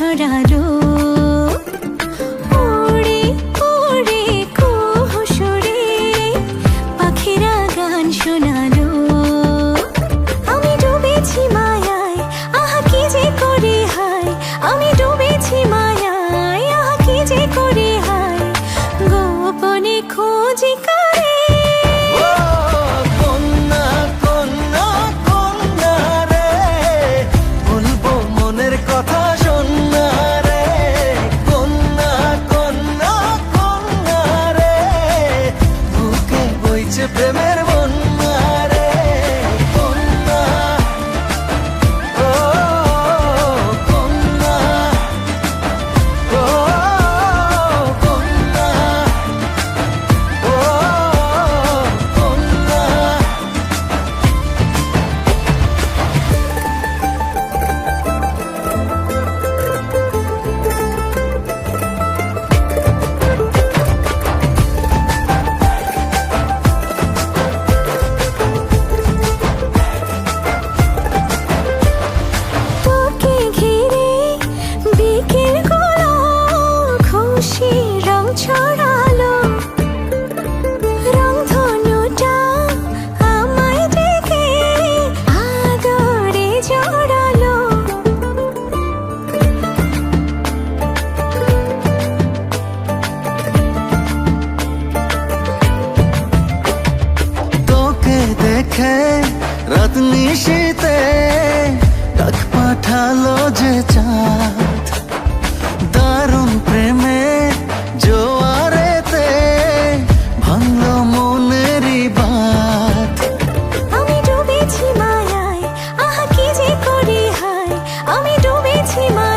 ছড়ালো। উড়ে উড়ে কুহু সুরে পাখিরা গান শোনালো। আমি ডুবেছি মায়ায়, আহা কি যে করি হায়। আমি ডুবেছি মায়ায়, আহা কি যে করি হায়। গোপনে খোঁজি করে কন্যা কন্যা কন্যা রে, বলবো মনের কথা শোনা রে। কন্যা কন্যা কন্যা রে, বুকে বইছে প্রেমের বন্যা রে। কন্যা ও কন্যা ও কন্যা ও কন্যা। তোকে ঘিরে বিকেলগুলো খুশি রং ছড়ালো। রংধনুটা আমায় ডেকে আদরে জড়ালো। তোকে দেখে রাত নিশীতে ডাক পাঠালো যে চাঁদ। দারুণ প্রেমে জোয়ারেতে ভাঙলো মনেরই বাঁধ। আমি ডুবেছি মায়ায়, আহা কি যে করি হায়। আমি ডুবেছি মায়ায়।